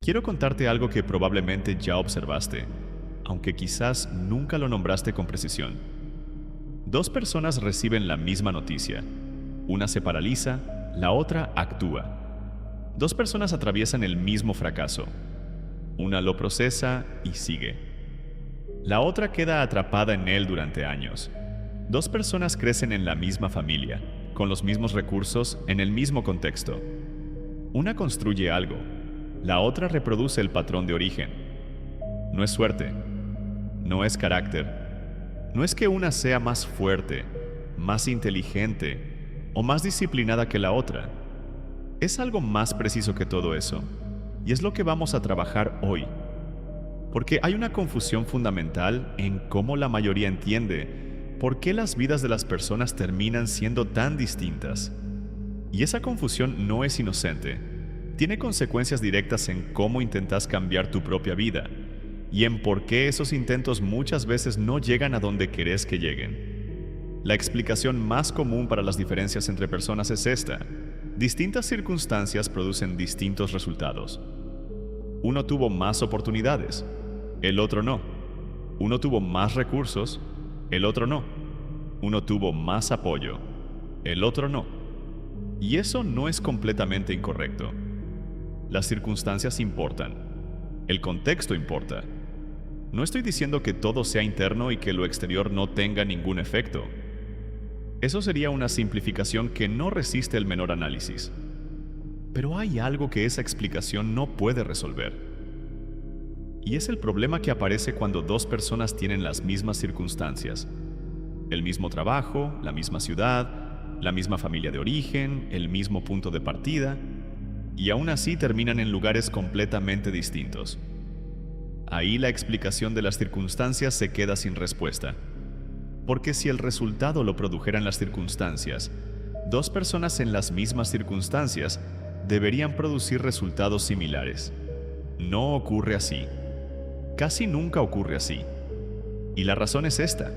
Quiero contarte algo que probablemente ya observaste, aunque quizás nunca lo nombraste con precisión. Dos personas reciben la misma noticia. Una se paraliza, la otra actúa. Dos personas atraviesan el mismo fracaso. Una lo procesa y sigue. La otra queda atrapada en él durante años. Dos personas crecen en la misma familia, con los mismos recursos, en el mismo contexto. Una construye algo. La otra reproduce el patrón de origen. No es suerte, no es carácter, no es que una sea más fuerte, más inteligente o más disciplinada que la otra. Es algo más preciso que todo eso, y es lo que vamos a trabajar hoy. Porque hay una confusión fundamental en cómo la mayoría entiende por qué las vidas de las personas terminan siendo tan distintas. Y esa confusión no es inocente. Tiene consecuencias directas en cómo intentas cambiar tu propia vida y en por qué esos intentos muchas veces no llegan a donde querés que lleguen. La explicación más común para las diferencias entre personas es esta: distintas circunstancias producen distintos resultados. Uno tuvo más oportunidades, el otro no. Uno tuvo más recursos, el otro no. Uno tuvo más apoyo, el otro no. Y eso no es completamente incorrecto. Las circunstancias importan. El contexto importa. No estoy diciendo que todo sea interno y que lo exterior no tenga ningún efecto. Eso sería una simplificación que no resiste el menor análisis. Pero hay algo que esa explicación no puede resolver. Y es el problema que aparece cuando dos personas tienen las mismas circunstancias. El mismo trabajo, la misma ciudad, la misma familia de origen, el mismo punto de partida, y aún así terminan en lugares completamente distintos. Ahí la explicación de las circunstancias se queda sin respuesta. Porque si el resultado lo produjeran las circunstancias, dos personas en las mismas circunstancias deberían producir resultados similares. No ocurre así. Casi nunca ocurre así. Y la razón es esta: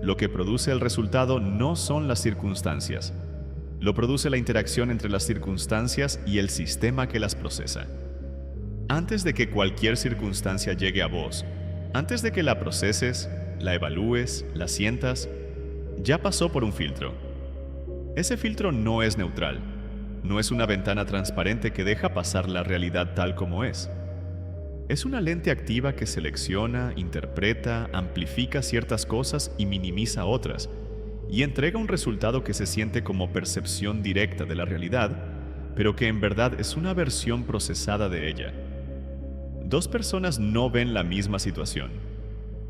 lo que produce el resultado no son las circunstancias. Lo produce la interacción entre las circunstancias y el sistema que las procesa. Antes de que cualquier circunstancia llegue a vos, antes de que la proceses, la evalúes, la sientas, ya pasó por un filtro. Ese filtro no es neutral, no es una ventana transparente que deja pasar la realidad tal como es. Es una lente activa que selecciona, interpreta, amplifica ciertas cosas y minimiza otras, y entrega un resultado que se siente como percepción directa de la realidad, pero que en verdad es una versión procesada de ella. Dos personas no ven la misma situación.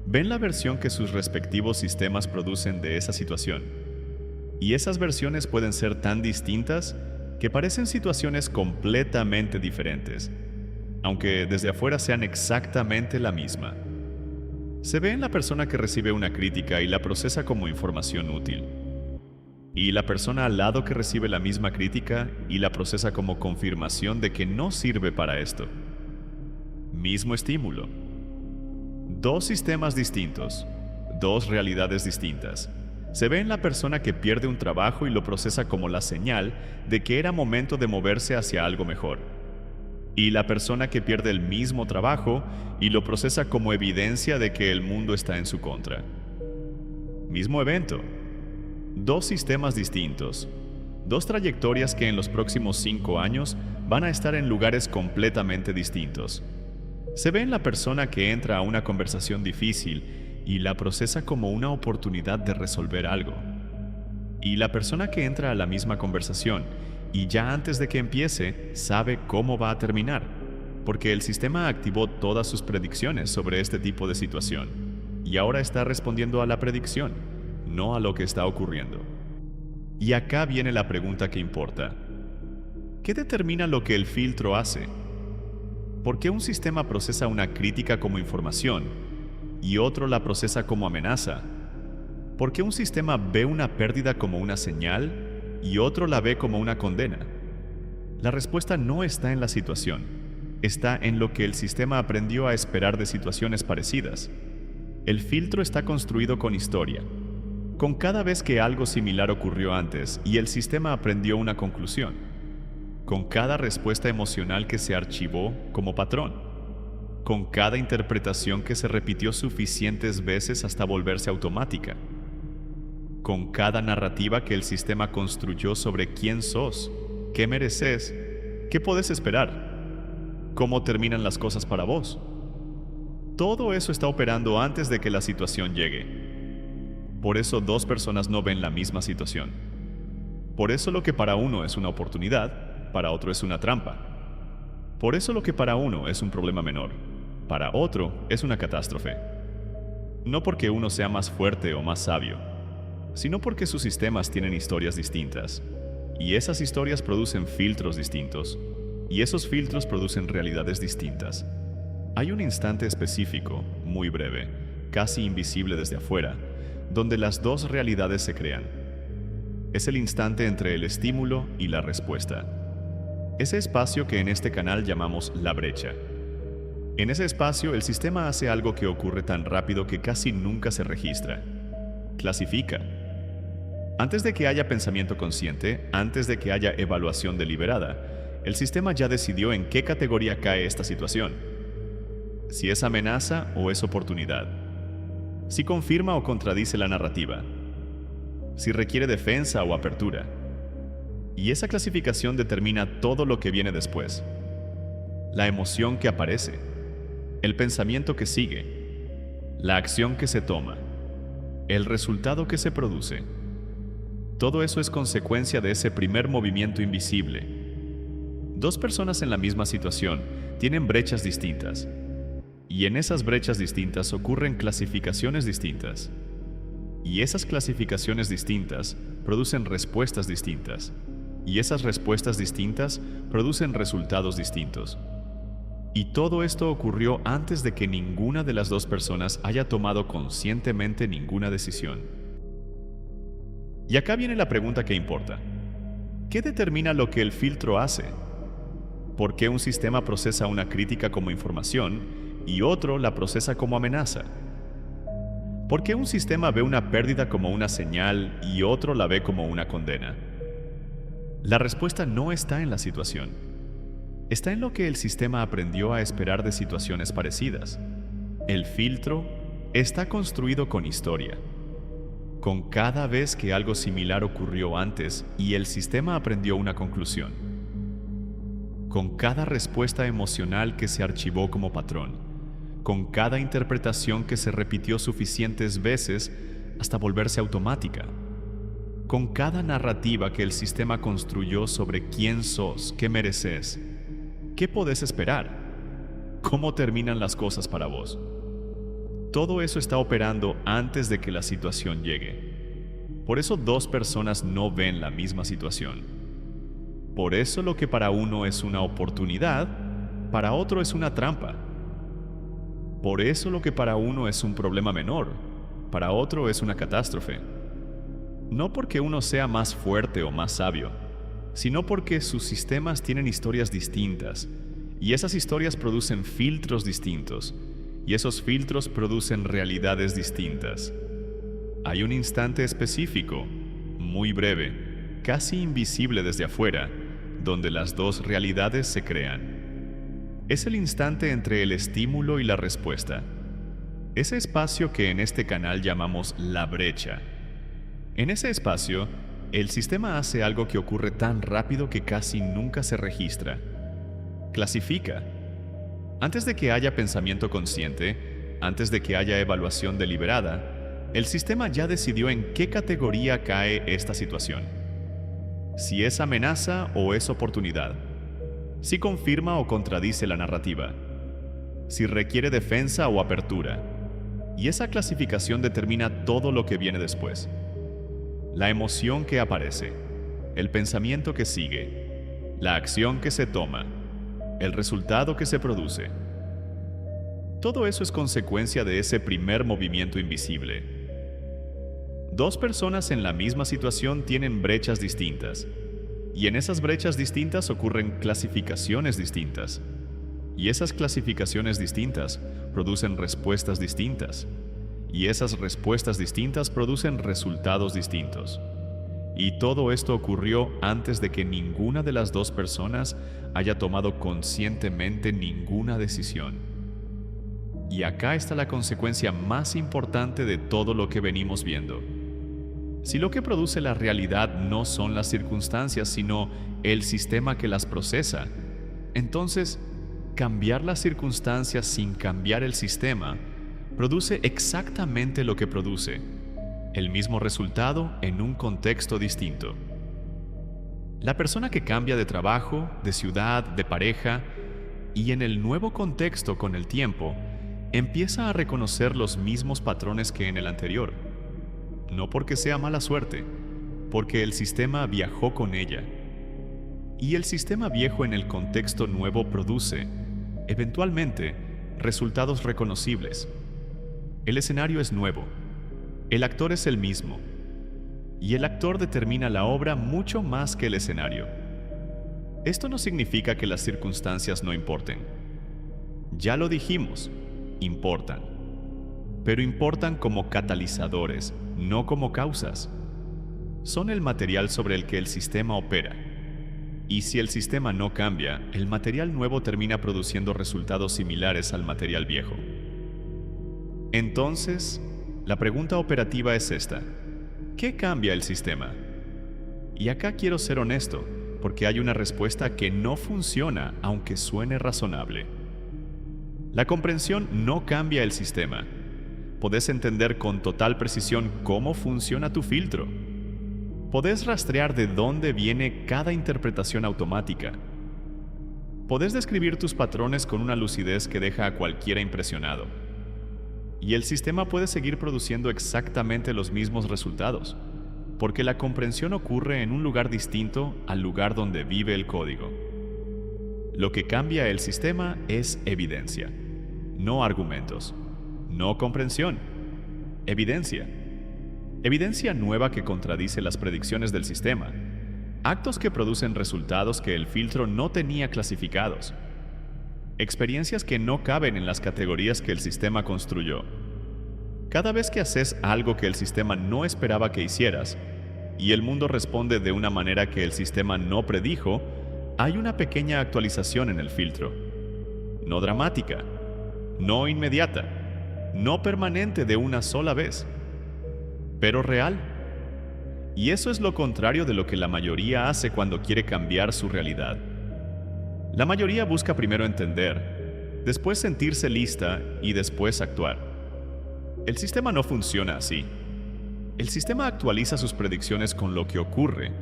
Ven la versión que sus respectivos sistemas producen de esa situación. Y esas versiones pueden ser tan distintas que parecen situaciones completamente diferentes, aunque desde afuera sean exactamente la misma. Se ve en la persona que recibe una crítica y la procesa como información útil. Y la persona al lado que recibe la misma crítica y la procesa como confirmación de que no sirve para esto. Mismo estímulo. Dos sistemas distintos, dos realidades distintas. Se ve en la persona que pierde un trabajo y lo procesa como la señal de que era momento de moverse hacia algo mejor. Y la persona que pierde el mismo trabajo y lo procesa como evidencia de que el mundo está en su contra. Mismo evento. Dos sistemas distintos. Dos trayectorias que en los próximos 5 años van a estar en lugares completamente distintos. Se ve en la persona que entra a una conversación difícil y la procesa como una oportunidad de resolver algo. Y la persona que entra a la misma conversación y ya antes de que empiece, sabe cómo va a terminar, porque el sistema activó todas sus predicciones sobre este tipo de situación, y ahora está respondiendo a la predicción, no a lo que está ocurriendo. Y acá viene la pregunta que importa. ¿Qué determina lo que el filtro hace? ¿Por qué un sistema procesa una crítica como información y otro la procesa como amenaza? ¿Por qué un sistema ve una pérdida como una señal y otro la ve como una condena? La respuesta no está en la situación, está en lo que el sistema aprendió a esperar de situaciones parecidas. El filtro está construido con historia, con cada vez que algo similar ocurrió antes y el sistema aprendió una conclusión. con cada respuesta emocional que se archivó como patrón, con cada interpretación que se repitió suficientes veces hasta volverse automática, con cada narrativa que el sistema construyó sobre quién sos, qué mereces, qué podés esperar, cómo terminan las cosas para vos. Todo eso está operando antes de que la situación llegue. Por eso dos personas no ven la misma situación. Por eso lo que para uno es una oportunidad, para otro es una trampa. Por eso lo que para uno es un problema menor, para otro es una catástrofe. No porque uno sea más fuerte o más sabio, sino porque sus sistemas tienen historias distintas. Y esas historias producen filtros distintos. Y esos filtros producen realidades distintas. Hay un instante específico, muy breve, casi invisible desde afuera, donde las dos realidades se crean. Es el instante entre el estímulo y la respuesta. Ese espacio que en este canal llamamos la brecha. En ese espacio, el sistema hace algo que ocurre tan rápido que casi nunca se registra. Clasifica. Antes de que haya pensamiento consciente, antes de que haya evaluación deliberada, el sistema ya decidió en qué categoría cae esta situación. Si es amenaza o es oportunidad. Si confirma o contradice la narrativa. Si requiere defensa o apertura. Y esa clasificación determina todo lo que viene después. La emoción que aparece, el pensamiento que sigue, la acción que se toma, el resultado que se produce. Todo eso es consecuencia de ese primer movimiento invisible. Dos personas en la misma situación tienen brechas distintas. Y en esas brechas distintas ocurren clasificaciones distintas. Y esas clasificaciones distintas producen respuestas distintas. Y esas respuestas distintas producen resultados distintos. Y todo esto ocurrió antes de que ninguna de las dos personas haya tomado conscientemente ninguna decisión. Y acá viene la pregunta que importa. ¿Qué determina lo que el filtro hace? ¿Por qué un sistema procesa una crítica como información y otro la procesa como amenaza? ¿Por qué un sistema ve una pérdida como una señal y otro la ve como una condena? La respuesta no está en la situación. Está en lo que el sistema aprendió a esperar de situaciones parecidas. El filtro está construido con historia, con cada vez que algo similar ocurrió antes y el sistema aprendió una conclusión, con cada respuesta emocional que se archivó como patrón, con cada interpretación que se repitió suficientes veces hasta volverse automática, con cada narrativa que el sistema construyó sobre quién sos, qué mereces, qué podés esperar, cómo terminan las cosas para vos. Todo eso está operando antes de que la situación llegue. Por eso dos personas no ven la misma situación. Por eso lo que para uno es una oportunidad, para otro es una trampa. Por eso lo que para uno es un problema menor, para otro es una catástrofe. No porque uno sea más fuerte o más sabio, sino porque sus sistemas tienen historias distintas, y esas historias producen filtros distintos, y esos filtros producen realidades distintas. Hay un instante específico, muy breve, casi invisible desde afuera, donde las dos realidades se crean. Es el instante entre el estímulo y la respuesta. Ese espacio que en este canal llamamos la brecha. En ese espacio, el sistema hace algo que ocurre tan rápido que casi nunca se registra. Clasifica. Antes de que haya pensamiento consciente, antes de que haya evaluación deliberada, el sistema ya decidió en qué categoría cae esta situación. Si es amenaza o es oportunidad. Si confirma o contradice la narrativa. Si requiere defensa o apertura. Y esa clasificación determina todo lo que viene después. La emoción que aparece, el pensamiento que sigue, la acción que se toma, el resultado que se produce. Todo eso es consecuencia de ese primer movimiento invisible. Dos personas en la misma situación tienen brechas distintas, y en esas brechas distintas ocurren clasificaciones distintas, y esas clasificaciones distintas producen respuestas distintas. Y esas respuestas distintas producen resultados distintos. Y todo esto ocurrió antes de que ninguna de las dos personas haya tomado conscientemente ninguna decisión. Y acá está la consecuencia más importante de todo lo que venimos viendo. Si lo que produce la realidad no son las circunstancias, sino el sistema que las procesa, entonces cambiar las circunstancias sin cambiar el sistema produce exactamente lo que produce, el mismo resultado en un contexto distinto. La persona que cambia de trabajo, de ciudad, de pareja, y en el nuevo contexto con el tiempo, empieza a reconocer los mismos patrones que en el anterior. No porque sea mala suerte, porque el sistema viajó con ella. Y el sistema viejo en el contexto nuevo produce, eventualmente, resultados reconocibles. El escenario es nuevo. El actor es el mismo. Y el actor determina la obra mucho más que el escenario. Esto no significa que las circunstancias no importen. Ya lo dijimos, importan. Pero importan como catalizadores, no como causas. Son el material sobre el que el sistema opera. Y si el sistema no cambia, el material nuevo termina produciendo resultados similares al material viejo. Entonces, la pregunta operativa es esta: ¿qué cambia el sistema? Y acá quiero ser honesto, porque hay una respuesta que no funciona aunque suene razonable. La comprensión no cambia el sistema. Podés entender con total precisión cómo funciona tu filtro. Podés rastrear de dónde viene cada interpretación automática. Podés describir tus patrones con una lucidez que deja a cualquiera impresionado. Y el sistema puede seguir produciendo exactamente los mismos resultados, porque la comprensión ocurre en un lugar distinto al lugar donde vive el código. Lo que cambia el sistema es evidencia, no argumentos. No comprensión, evidencia. Evidencia nueva que contradice las predicciones del sistema. Actos que producen resultados que el filtro no tenía clasificados. Experiencias que no caben en las categorías que el sistema construyó. Cada vez que haces algo que el sistema no esperaba que hicieras, y el mundo responde de una manera que el sistema no predijo, hay una pequeña actualización en el filtro. No dramática, no inmediata, no permanente de una sola vez, pero real. Y eso es lo contrario de lo que la mayoría hace cuando quiere cambiar su realidad. La mayoría busca primero entender, después sentirse lista y después actuar. El sistema no funciona así. El sistema actualiza sus predicciones con lo que ocurre,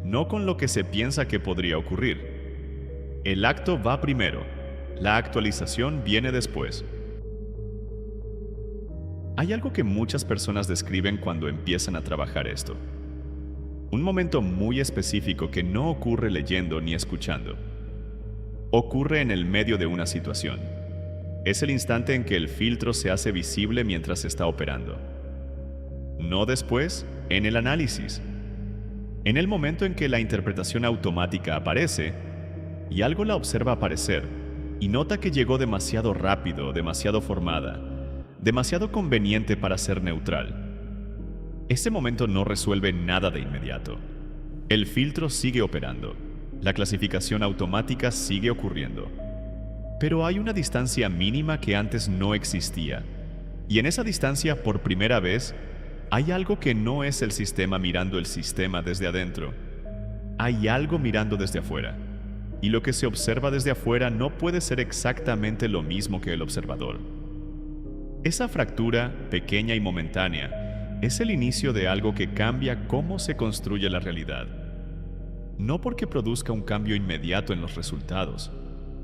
no con lo que se piensa que podría ocurrir. El acto va primero, la actualización viene después. Hay algo que muchas personas describen cuando empiezan a trabajar esto. Un momento muy específico que no ocurre leyendo ni escuchando. Ocurre en el medio de una situación. Es el instante en que el filtro se hace visible mientras está operando. No después, en el análisis. En el momento en que la interpretación automática aparece, y algo la observa aparecer, y nota que llegó demasiado rápido, demasiado formada, demasiado conveniente para ser neutral. Ese momento no resuelve nada de inmediato. El filtro sigue operando. La clasificación automática sigue ocurriendo. Pero hay una distancia mínima que antes no existía. Y en esa distancia, por primera vez, hay algo que no es el sistema mirando el sistema desde adentro. Hay algo mirando desde afuera. Y lo que se observa desde afuera no puede ser exactamente lo mismo que el observador. Esa fractura, pequeña y momentánea, es el inicio de algo que cambia cómo se construye la realidad. No porque produzca un cambio inmediato en los resultados,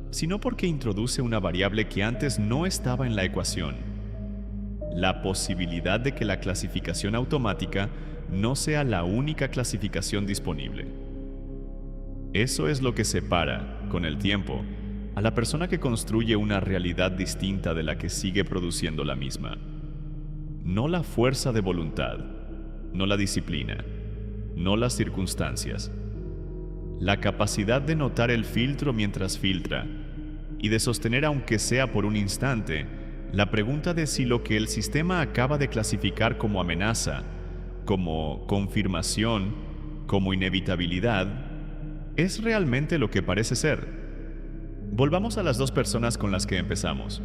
sino porque introduce una variable que antes no estaba en la ecuación: la posibilidad de que la clasificación automática no sea la única clasificación disponible. Eso es lo que separa, con el tiempo, a la persona que construye una realidad distinta de la que sigue produciendo la misma. No la fuerza de voluntad, no la disciplina, no las circunstancias. La capacidad de notar el filtro mientras filtra y de sostener, aunque sea por un instante, la pregunta de si lo que el sistema acaba de clasificar como amenaza, como confirmación, como inevitabilidad, es realmente lo que parece ser. Volvamos a las dos personas con las que empezamos.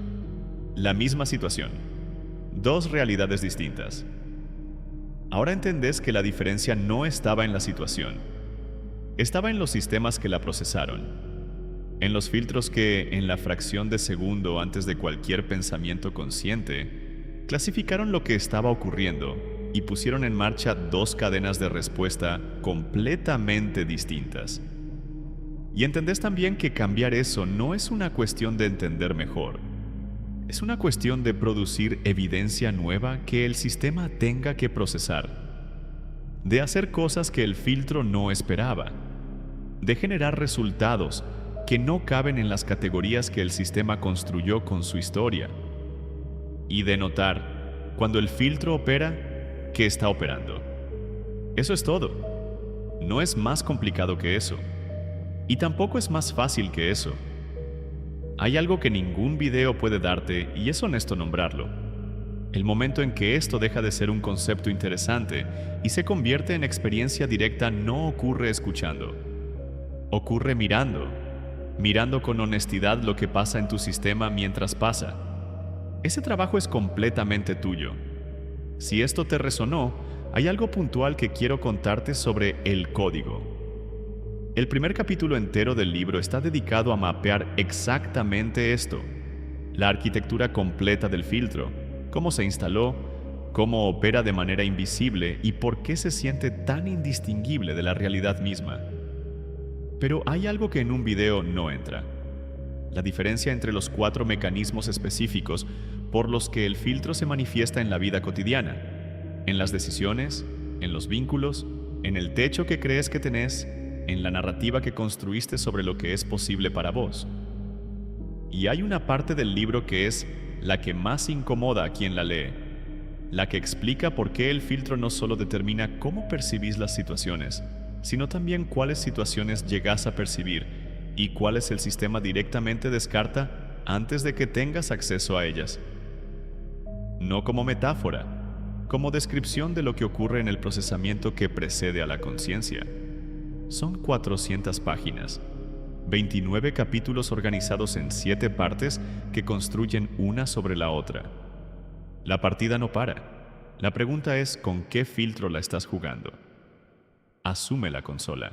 La misma situación. Dos realidades distintas. Ahora entendés que la diferencia no estaba en la situación. Estaba en los sistemas que la procesaron. En los filtros que, en la fracción de segundo antes de cualquier pensamiento consciente, clasificaron lo que estaba ocurriendo y pusieron en marcha dos cadenas de respuesta completamente distintas. Y entendés también que cambiar eso no es una cuestión de entender mejor. Es una cuestión de producir evidencia nueva que el sistema tenga que procesar. De hacer cosas que el filtro no esperaba. De generar resultados que no caben en las categorías que el sistema construyó con su historia. Y de notar, cuando el filtro opera, que está operando. Eso es todo. No es más complicado que eso. Y tampoco es más fácil que eso. Hay algo que ningún video puede darte y es honesto nombrarlo. El momento en que esto deja de ser un concepto interesante y se convierte en experiencia directa no ocurre escuchando. Ocurre mirando con honestidad lo que pasa en tu sistema mientras pasa. Ese trabajo es completamente tuyo. Si esto te resonó, hay algo puntual que quiero contarte sobre el código. El primer capítulo entero del libro está dedicado a mapear exactamente esto: la arquitectura completa del filtro, cómo se instaló, cómo opera de manera invisible y por qué se siente tan indistinguible de la realidad misma. Pero hay algo que en un video no entra: la diferencia entre los 4 mecanismos específicos por los que el filtro se manifiesta en la vida cotidiana, en las decisiones, en los vínculos, en el techo que crees que tenés, en la narrativa que construiste sobre lo que es posible para vos. Y hay una parte del libro que es la que más incomoda a quien la lee, la que explica por qué el filtro no solo determina cómo percibís las situaciones, sino también cuáles situaciones llegás a percibir y cuáles el sistema directamente descarta antes de que tengas acceso a ellas. No como metáfora, como descripción de lo que ocurre en el procesamiento que precede a la conciencia. Son 400 páginas, 29 capítulos organizados en 7 partes que construyen una sobre la otra. La partida no para. La pregunta es ¿con qué filtro la estás jugando? Asume la consola.